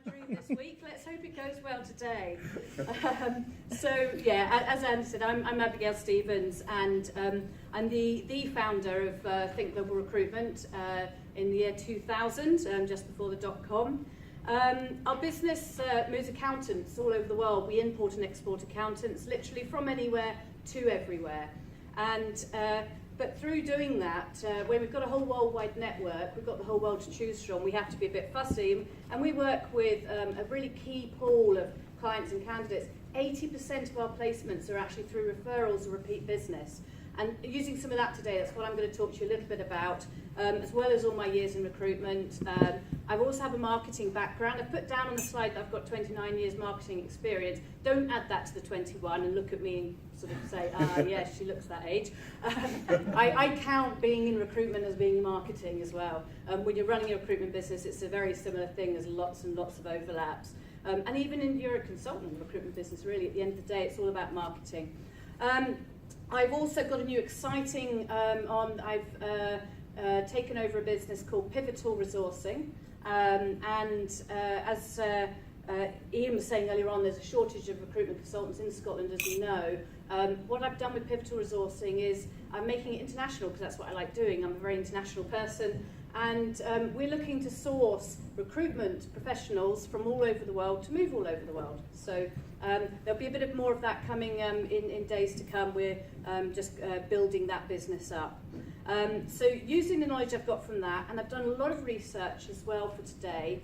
dream this week. Let's hope it goes well today. As Andy said, I'm Abigail Stevens, and I'm the founder of Think Global Recruitment in the year 2000, just before the .com. Our business moves accountants all over the world. We import and export accountants, literally from anywhere to everywhere. And but through doing that, when we've got a whole worldwide network, we've got the whole world to choose from, we have to be a bit fussy. And we work with a really key pool of clients and candidates. 80% of our placements are actually through referrals or repeat business. And using some of that today, that's what I'm going to talk to you a little bit about, as well as all my years in recruitment. I also have a marketing background. I've put down on the slide that I've got 29 years marketing experience. Don't add that to the 21 and look at me and sort of say, yes, she looks that age. I count being in recruitment as being in marketing as well. When you're running a recruitment business, it's a very similar thing. There's lots and lots of overlaps. And even in you're a consultant in the recruitment business, really, at the end of the day, it's all about marketing. I've also got a new exciting I've taken over a business called Pivotal Resourcing, as Ian was saying earlier on, there's a shortage of recruitment consultants in Scotland, as you know. What I've done with Pivotal Resourcing is I'm making it international, because that's what I like doing. I'm a very international person, and we're looking to source recruitment professionals from all over the world to move all over the world. So there'll be a bit more of that coming in days to come. We're just building that business up. So using the knowledge I've got from that, and I've done a lot of research as well for today,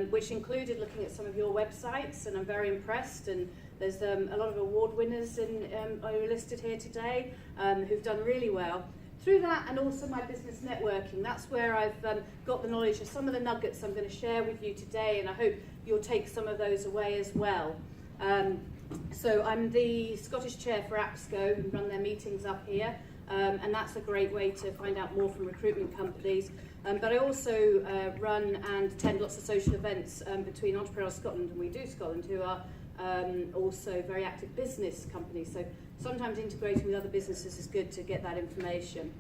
which included looking at some of your websites, and I'm very impressed. And there's a lot of award winners who are listed here today who've done really well. Through that, and also my business networking, that's where I've got the knowledge of some of the nuggets I'm going to share with you today, and I hope you'll take some of those away as well. So I'm the Scottish chair for APSCO, who run their meetings up here, and that's a great way to find out more from recruitment companies. But I also run and attend lots of social events between Entrepreneurs Scotland and We Do Scotland, who are also very active business companies. So sometimes integrating with other businesses is good to get that information.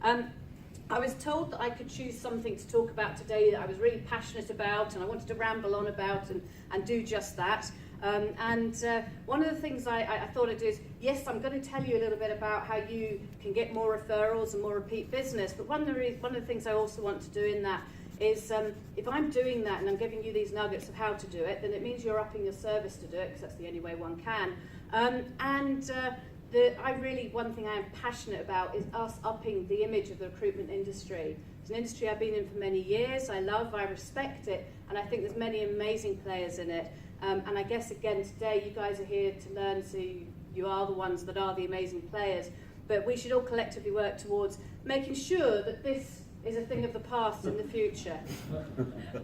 I was told that I could choose something to talk about today that I was really passionate about, and I wanted to ramble on about and do just that. One of the things I thought I'd do is, yes, I'm going to tell you a little bit about how you can get more referrals and more repeat business, but one of the things I also want to do in that is if I'm doing that and I'm giving you these nuggets of how to do it, then it means you're upping your service to do it, because that's the only way one can. One thing I am passionate about is us upping the image of the recruitment industry. It's an industry I've been in for many years. I love, I respect it, and I think there's many amazing players in it. And I guess, again, today you guys are here to learn, so you are the ones that are the amazing players. But we should all collectively work towards making sure that this is a thing of the past in the future.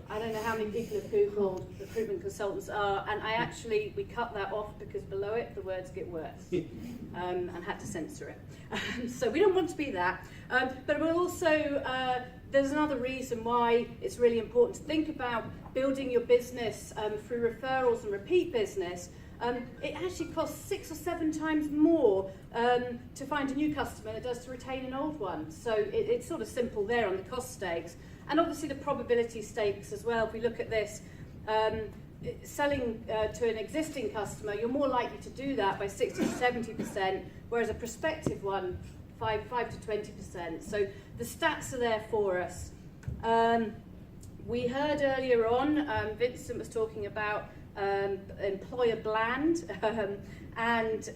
I don't know how many people have Googled recruitment consultants are, and we cut that off because below it the words get worse, and had to censor it. So we don't want to be that. But we'll also, there's another reason why it's really important to think about building your business through referrals and repeat business. It actually costs 6 or 7 times more to find a new customer than it does to retain an old one. So it's sort of simple there on the cost stakes. And obviously the probability stakes as well. If we look at this, selling to an existing customer, you're more likely to do that by 60 to 70%, whereas a prospective one, 5 to 20%. So the stats are there for us. We heard earlier on, Vincent was talking about employer bland, and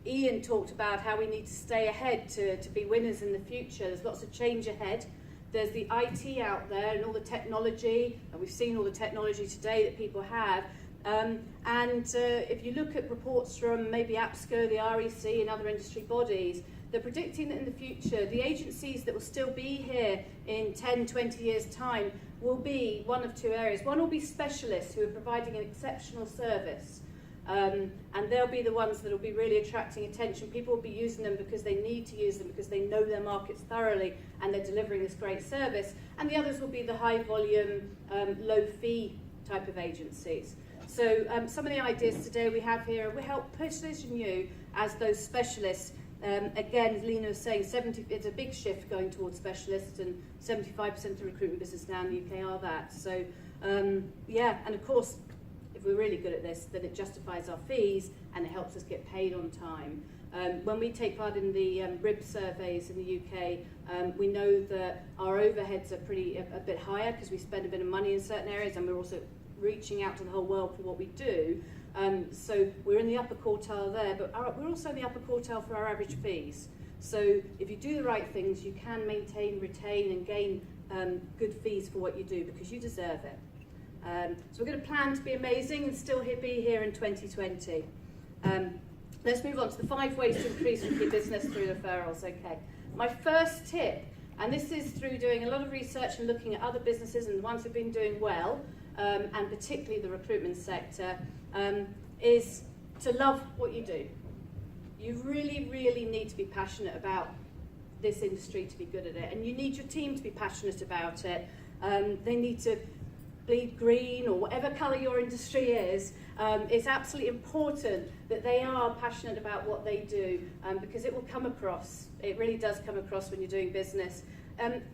Ian talked about how we need to stay ahead to be winners in the future. There's lots of change ahead. There's the IT out there and all the technology, and we've seen all the technology today that people have. If you look at reports from maybe APSCO, the REC and other industry bodies, they're predicting that in the future, the agencies that will still be here in 10, 20 years' time will be one of 2 areas. One will be specialists who are providing an exceptional service, and they'll be the ones that will be really attracting attention. People will be using them because they need to use them, because they know their markets thoroughly and they're delivering this great service. And the others will be the high volume, low fee type of agencies. So some of the ideas today we have here will help position you as those specialists. Again, as Lena was saying, it's a big shift going towards specialists, and 75% of recruitment business now in the UK are that. So Yeah, and of course, if we're really good at this, then it justifies our fees and it helps us get paid on time. When we take part in the RIB surveys in the UK, we know that our overheads are a bit higher because we spend a bit of money in certain areas, and we're also reaching out to the whole world for what we do. So we're in the upper quartile there, but we're also in the upper quartile for our average fees. So if you do the right things, you can maintain, retain, and gain good fees for what you do because you deserve it. So we're going to plan to be amazing and still be here in 2020. Let's move on to the 5 ways to increase repeat business through referrals. Okay. My first tip, and this is through doing a lot of research and looking at other businesses and the ones who've been doing well, and particularly the recruitment sector, is to love what you do. You really, really need to be passionate about this industry to be good at it, and you need your team to be passionate about it. They need to bleed green or whatever colour your industry is. It's absolutely important that they are passionate about what they do, because it will come across. It really does come across when you're doing business.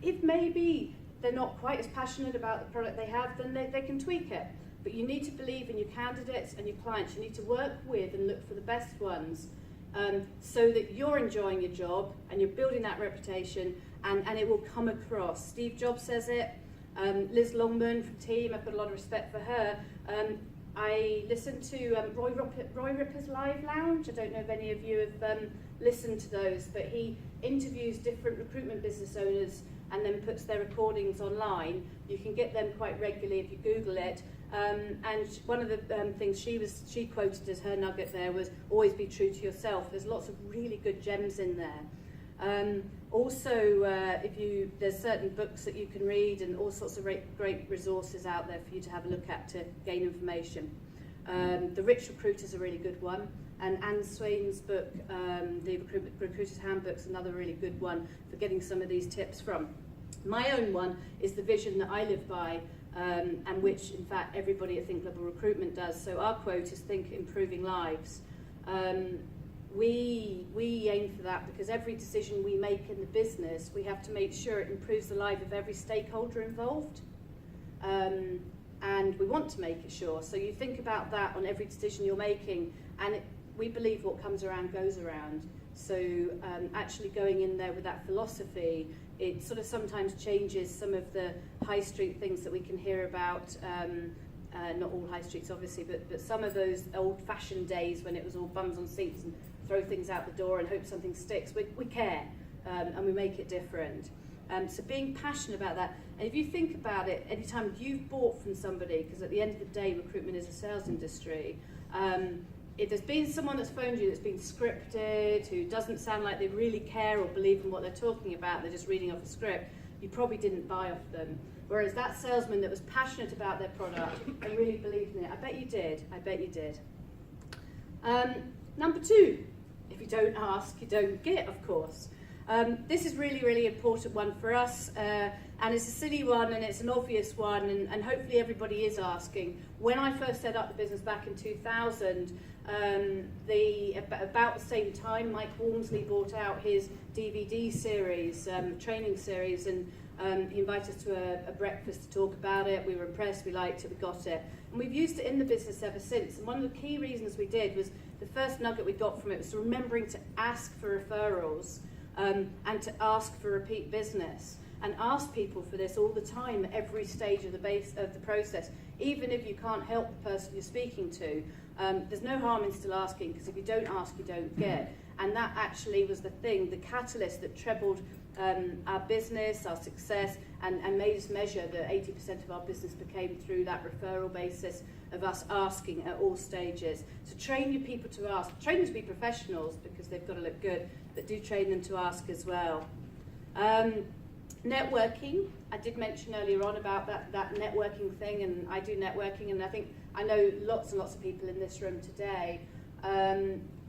If maybe they're not quite as passionate about the product they have, then they can tweak it. But you need to believe in your candidates and your clients. You need to work with and look for the best ones, so that you're enjoying your job and you're building that reputation, and it will come across. Steve Jobs says it. Liz Longman from Team, I've got a lot of respect for her. I listened to Roy Ripper's Live Lounge. I don't know if any of you have listened to those, but he interviews different recruitment business owners and then puts their recordings online. You can get them quite regularly if you Google it. And one of the things she quoted as her nugget there was always be true to yourself. There's lots of really good gems in there. Also, there's certain books that you can read and all sorts of great resources out there for you to have a look at to gain information. The Rich Recruiter's a really good one, and Anne Swain's book, the Recruiter's Handbook, is another really good one for getting some of these tips from. My own one is the vision that I live by, and which, in fact, everybody at Think Global Recruitment does. So our quote is Think Improving Lives. We aim for that because every decision we make in the business, we have to make sure it improves the life of every stakeholder involved. And we want to make it sure. So you think about that on every decision you're making, and we believe what comes around goes around. So actually going in there with that philosophy, it sort of sometimes changes some of the high street things that we can hear about. Not all high streets, obviously, but some of those old-fashioned days when it was all bums on seats and throw things out the door and hope something sticks. We care, and we make it different. So being passionate about that. And if you think about it, anytime you've bought from somebody, because at the end of the day, recruitment is a sales industry, if there's been someone that's phoned you that's been scripted, who doesn't sound like they really care or believe in what they're talking about, they're just reading off a script, you probably didn't buy off them. Whereas that salesman that was passionate about their product and really believed in it, I bet you did. I bet you did. Number 2, if you don't ask, you don't get, of course. This is really, really important one for us, and it's a silly one and it's an obvious one, and hopefully everybody is asking. When I first set up the business back in 2000, about the same time, Mike Walmsley brought out his DVD series, training series, and he invited us to a breakfast to talk about it. We were impressed, we liked it, we got it. And we've used it in the business ever since. And one of the key reasons we did was the first nugget we got from it was remembering to ask for referrals, and to ask for repeat business. And ask people for this all the time at every stage of the process. Even if you can't help the person you're speaking to, there's no harm in still asking, because if you don't ask, you don't get. And that actually was the thing, the catalyst that trebled our business, our success, and made us measure that 80% of our business became through that referral basis of us asking at all stages. So train your people to ask. Train them to be professionals because they've got to look good, but do train them to ask as well. Networking, I did mention earlier on about that networking thing, and I do networking, and I know lots and lots of people in this room today.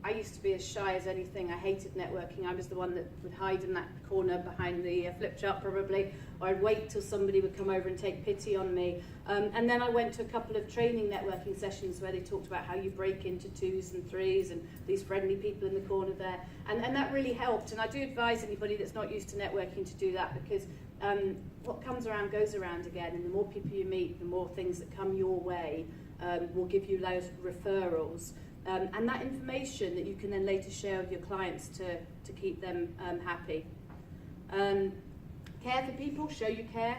I used to be as shy as anything. I hated networking. I was the one that would hide in that corner behind the flip chart probably, or I'd wait till somebody would come over and take pity on me. And then I went to a couple of training networking sessions where they talked about how you break into 2s and 3s and these friendly people in the corner there. And that really helped. And I do advise anybody that's not used to networking to do that, because what comes around goes around again, and the more people you meet, the more things that come your way will give you those referrals. And that information that you can then later share with your clients to keep them happy. Care for people, show you care.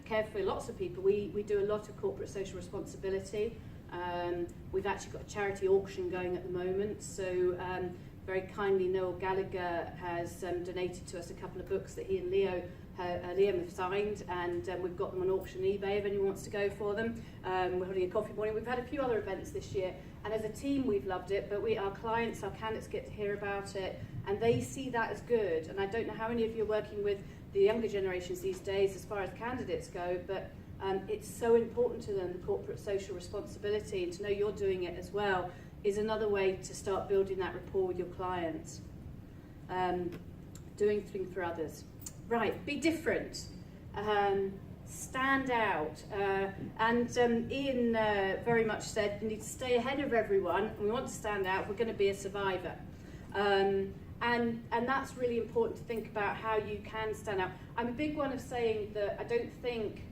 Care for lots of people. We do a lot of corporate social responsibility. We've actually got a charity auction going at the moment, so very kindly Noel Gallagher has donated to us a couple of books that he and Liam have signed, and we've got them on auction on eBay if anyone wants to go for them. We're holding a coffee morning. We've had a few other events this year, and as a team we've loved it, but our clients, our candidates get to hear about it, and they see that as good. And I don't know how many of you are working with the younger generations these days as far as candidates go, but it's so important to them, the corporate social responsibility, and to know you're doing it as well is another way to start building that rapport with your clients. Doing things for others. Right, be different. Stand out. And Ian very much said we need to stay ahead of everyone, and we want to stand out. We're going to be a survivor. And that's really important to think about how you can stand out. I'm a big one of saying that I don't think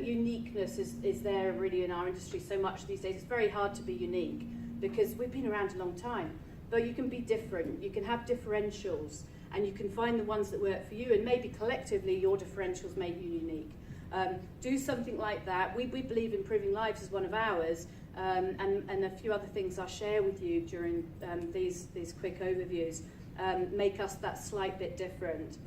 uniqueness is there really in our industry so much these days. It's very hard to be unique because we've been around a long time. But you can be different. You can have differentials, and you can find the ones that work for you, and maybe collectively your differentials make you unique. Do something like that. We believe improving lives is one of ours, and a few other things I'll share with you during these quick overviews make us that slight bit different.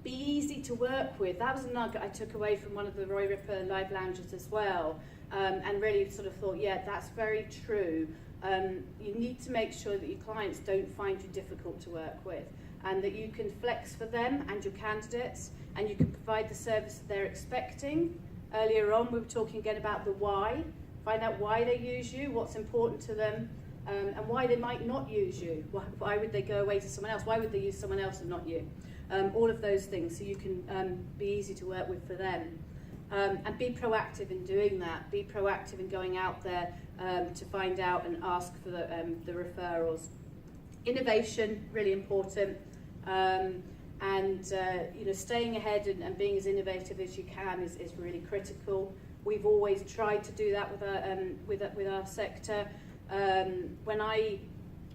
Be easy to work with. That was a nugget I took away from one of the Roy Ripper live lounges as well, and really sort of thought, yeah, that's very true. You need to make sure that your clients don't find you difficult to work with, and that you can flex for them and your candidates, and you can provide the service that they're expecting. Earlier on we were talking again about the why. Find out why they use you, what's important to them, and why they might not use you. Why would they go away to someone else? Why would they use someone else and not you? All of those things, so you can be easy to work with for them. And be proactive in doing that. Be proactive in going out there to find out and ask for the referrals. Innovation, really important. Staying ahead and being as innovative as you can is really critical. We've always tried to do that with our sector.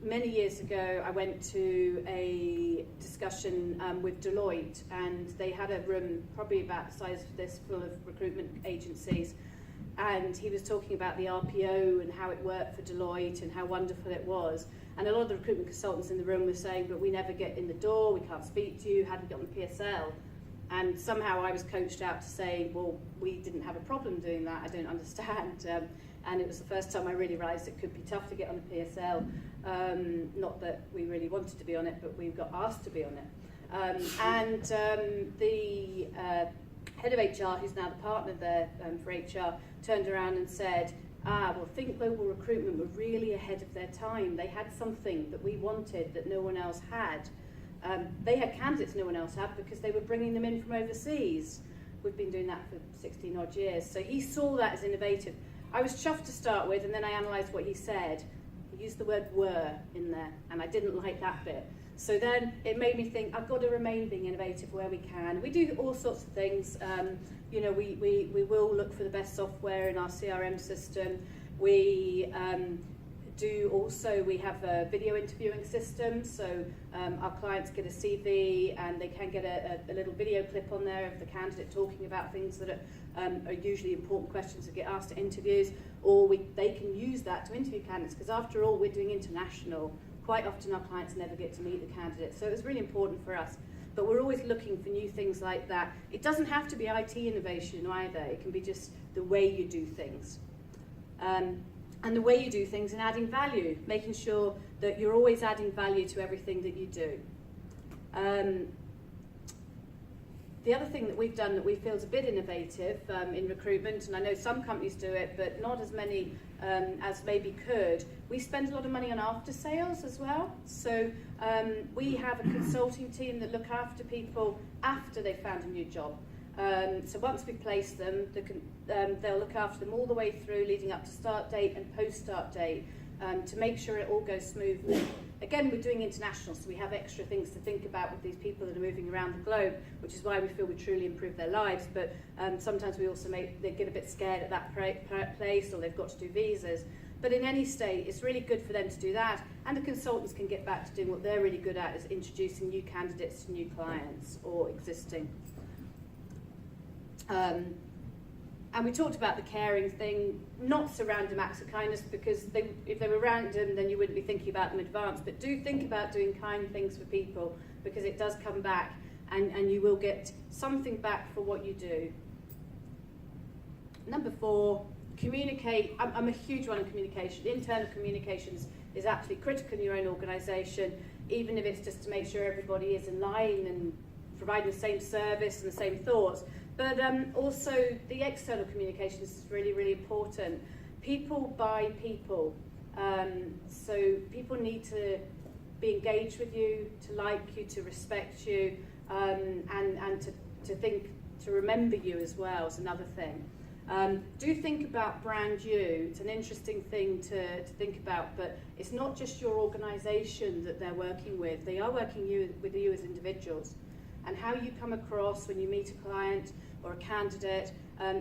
Many years ago, I went to a discussion with Deloitte, and they had a room probably about the size of this full of recruitment agencies, and he was talking about the RPO and how it worked for Deloitte and how wonderful it was. And a lot of the recruitment consultants in the room were saying, but we never get in the door, we can't speak to you, hadn't got on the PSL. And somehow I was coached out to say, well, we didn't have a problem doing that, I don't understand. And it was the first time I really realised it could be tough to get on the PSL. Not that we really wanted to be on it, but we got asked to be on it. The head of HR, who's now the partner there for HR, turned around and said, Think Global Recruitment were really ahead of their time. They had something that we wanted that no one else had. They had candidates no one else had because they were bringing them in from overseas. We've been doing that for 16 odd years. So he saw that as innovative. I was chuffed to start with, and then I analysed what he said. He used the word were in there, and I didn't like that bit. So then it made me think, I've got to remain being innovative where we can. We do all sorts of things. We will look for the best software in our CRM system. We have a video interviewing system, so our clients get a CV and they can get a little video clip on there of the candidate talking about things that are usually important questions that get asked at interviews, or they can use that to interview candidates, because after all, we're doing international. Quite often our clients never get to meet the candidates, so it was really important for us. But we're always looking for new things like that. It doesn't have to be IT innovation either, it can be just the way you do things. And the way you do things and adding value, making sure that you're always adding value to everything that you do. The other thing that we've done that we feel is a bit innovative in recruitment, and I know some companies do it, but not as many as maybe could, we spend a lot of money on after sales as well. So we have a consulting team that look after people after they've found a new job. So once we place them, they'll look after them all the way through, leading up to start date and post-start date, to make sure it all goes smoothly. Again, we're doing international, so we have extra things to think about with these people that are moving around the globe, which is why we feel we truly improve their lives. But sometimes we also they get a bit scared at that place, or they've got to do visas. But in any state, it's really good for them to do that, and the consultants can get back to doing what they're really good at, is introducing new candidates to new clients or existing. And we talked about the caring thing, not so random acts of kindness, because if they were random, then you wouldn't be thinking about them in advance. But do think about doing kind things for people, because it does come back, and you will get something back for what you do. Number 4, communicate. I'm a huge one on communication. Internal communications is absolutely critical in your own organisation, even if it's just to make sure everybody is in line and providing the same service and the same thoughts. But also the external communications is really, really important. People buy people. So people need to be engaged with you, to like you, to respect you, and to remember you as well is another thing. Do think about brand you. It's an interesting thing to think about, but it's not just your organisation that they're working with. They are working with you as individuals. And how you come across when you meet a client or a candidate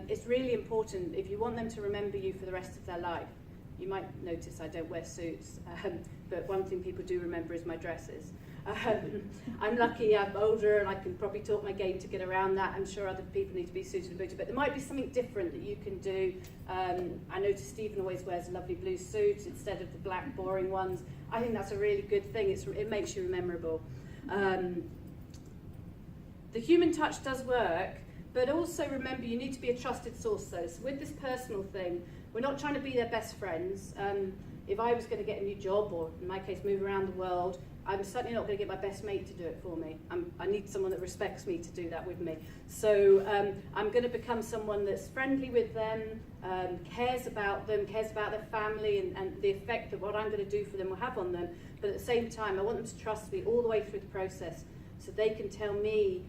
is really important if you want them to remember you for the rest of their life. You might notice I don't wear suits, but one thing people do remember is my dresses. I'm lucky I'm older and I can probably talk my game to get around that. I'm sure other people need to be suited and booted, but there might be something different that you can do. I notice Stephen always wears a lovely blue suit instead of the black boring ones. I think that's a really good thing. It makes you memorable. The human touch does work, but also remember you need to be a trusted source though. So with this personal thing, we're not trying to be their best friends. If I was going to get a new job, or in my case move around the world, I'm certainly not going to get my best mate to do it for me. I need someone that respects me to do that with me. So I'm going to become someone that's friendly with them, cares about them, cares about their family, and the effect that what I'm going to do for them will have on them. But at the same time, I want them to trust me all the way through the process, so they can tell me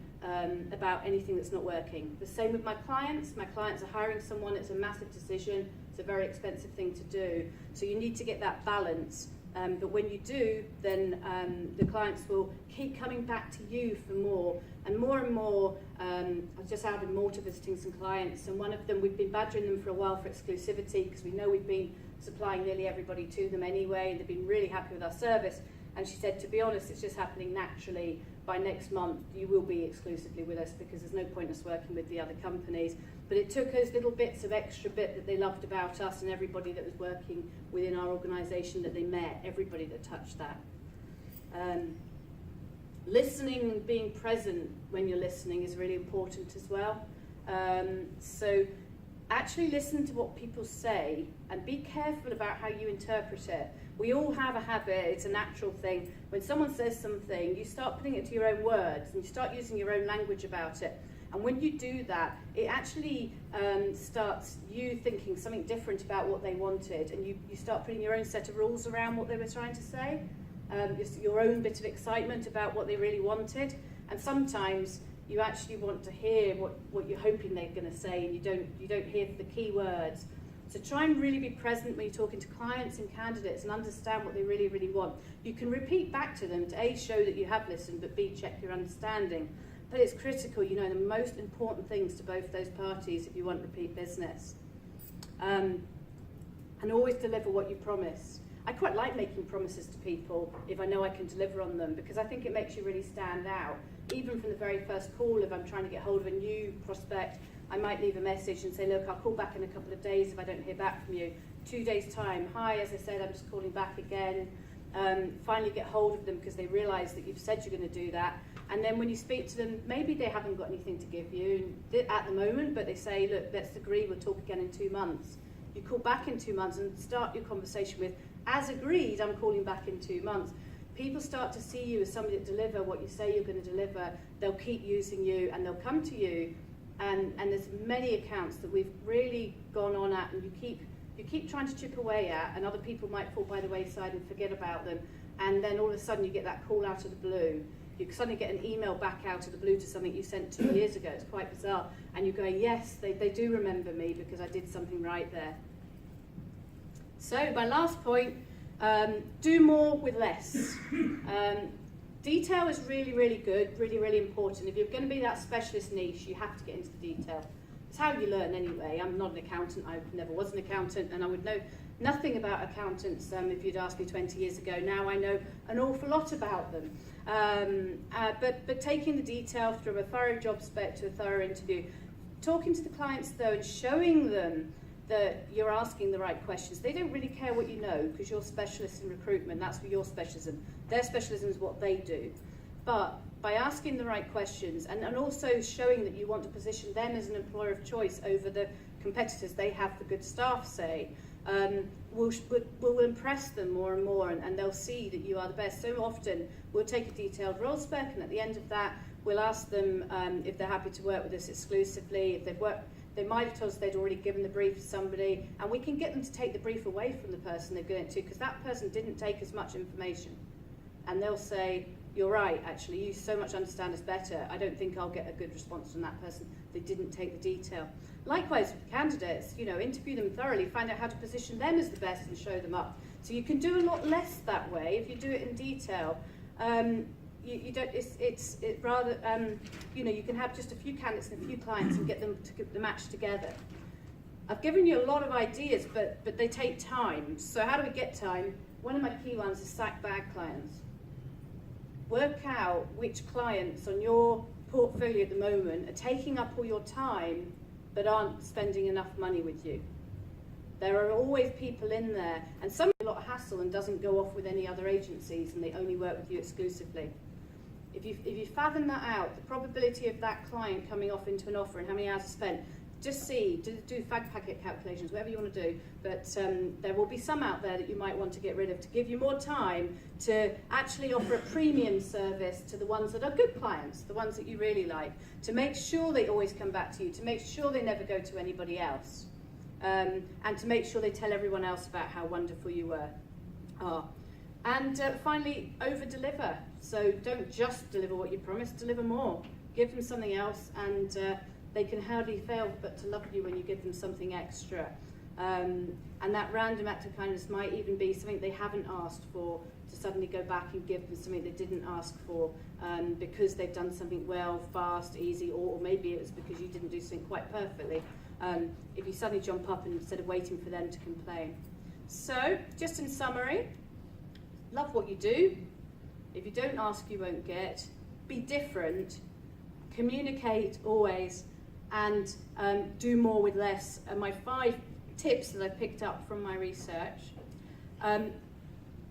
about anything that's not working. The same with my clients. My clients are hiring someone. It's a massive decision. It's a very expensive thing to do. So you need to get that balance. But when you do, then the clients will keep coming back to you for more. And more, I've just added more to visiting some clients. And one of them, we've been badgering them for a while for exclusivity, because we know we've been supplying nearly everybody to them anyway, and they've been really happy with our service. And she said, to be honest, it's just happening naturally. By next month, you will be exclusively with us, because there's no point in us working with the other companies. But it took us little bits of extra bit that they loved about us, and everybody that was working within our organisation that they met, everybody that touched that. Listening and being present when you're listening is really important as well. So actually listen to what people say and be careful about how you interpret it. We all have a habit, it's a natural thing. When someone says something, you start putting it to your own words and you start using your own language about it. And when you do that, it actually starts you thinking something different about what they wanted, and you start putting your own set of rules around what they were trying to say, your own bit of excitement about what they really wanted. And sometimes you actually want to hear what you're hoping they're going to say, and you don't hear the key words. So try and really be present when you're talking to clients and candidates and understand what they really, really want. You can repeat back to them to A, show that you have listened, but B, check your understanding. But it's critical, you know, the most important things to both those parties if you want repeat business. And always deliver what you promise. I quite like making promises to people if I know I can deliver on them, because I think it makes you really stand out. Even from the very first call, if I'm trying to get hold of a new prospect, I might leave a message and say, look, I'll call back in a couple of days if I don't hear back from you. 2 days' time, hi, as I said, I'm just calling back again. Finally get hold of them because they realise that you've said you're going to do that. And then when you speak to them, maybe they haven't got anything to give you at the moment, but they say, look, let's agree, we'll talk again in 2 months. You call back in 2 months and start your conversation with, as agreed, I'm calling back in 2 months. people start to see you as somebody that deliver what you say you're going to deliver, they'll keep using you and they'll come to you. And there's many accounts that we've really gone on at, and you keep trying to chip away at, and other people might fall by the wayside and forget about them. And then all of a sudden you get that call out of the blue. You suddenly get an email back out of the blue to something you sent 2 years ago. It's quite bizarre. And you're going, yes, they do remember me because I did something right there. So my last point, do more with less. Detail is really, really good, really, really important. If you're going to be that specialist niche, you have to get into the detail. It's how you learn anyway. I'm not an accountant. I never was an accountant, and I would know nothing about accountants if you'd asked me 20 years ago. Now I know an awful lot about them. But taking the detail through a thorough job spec to a thorough interview, talking to the clients though and showing them that you're asking the right questions. They don't really care what you know because you're specialists in recruitment. That's your specialism. Their specialism is what they do. But by asking the right questions and also showing that you want to position them as an employer of choice over the competitors they have the good staff, say, will impress them more and more, and they'll see that you are the best. So often we'll take a detailed role spec, and at the end of that we'll ask them if they're happy to work with us exclusively. If they've worked, they might have told us they'd already given the brief to somebody, and we can get them to take the brief away from the person they're going to, because that person didn't take as much information. And they'll say, you're right, actually, you so much understand us better. I don't think I'll get a good response from that person. They didn't take the detail. Likewise with candidates, interview them thoroughly, find out how to position them as the best and show them up. So you can do a lot less that way if you do it in detail. You don't. You can have just a few candidates and a few clients and get them to get the match together. I've given you a lot of ideas, but they take time. So how do we get time? One of my key ones is sack bag clients. Work out which clients on your portfolio at the moment are taking up all your time but aren't spending enough money with you. There are always people in there, and some a lot of hassle and doesn't go off with any other agencies and they only work with you exclusively. If you fathom that out, the probability of that client coming off into an offer and how many hours spent, just do fag packet calculations, whatever you want to do, but there will be some out there that you might want to get rid of to give you more time to actually offer a premium service to the ones that are good clients, the ones that you really like, to make sure they always come back to you, to make sure they never go to anybody else, and to make sure they tell everyone else about how wonderful you are. And finally, over-deliver. So don't just deliver what you promised, deliver more. Give them something else, and they can hardly fail but to love you when you give them something extra. And that random act of kindness might even be something they haven't asked for, to suddenly go back and give them something they didn't ask for because they've done something well, fast, easy, or maybe it was because you didn't do something quite perfectly. If you suddenly jump up instead of waiting for them to complain. So, just in summary, love what you do. If you don't ask, you won't get. Be different. Communicate always. And do more with less. And my 5 tips that I picked up from my research. I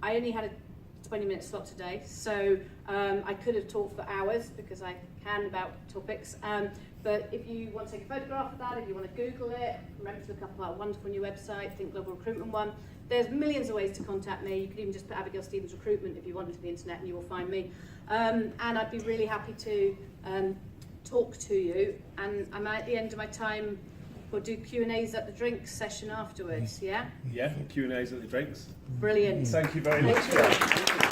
only had a 20-minute slot today, so I could have talked for hours because I can about topics. But if you want to take a photograph of that, if you want to Google it, remember to look up our wonderful new website, Think Global Recruitment one. There's millions of ways to contact me. You could even just put Abigail Stevens Recruitment if you want into the internet and you will find me. And I'd be really happy to talk to you. And I'm at the end of my time. We'll do Q&As at the drinks session afterwards, yeah? Yeah, Q&As at the drinks. Brilliant. Thank you very much.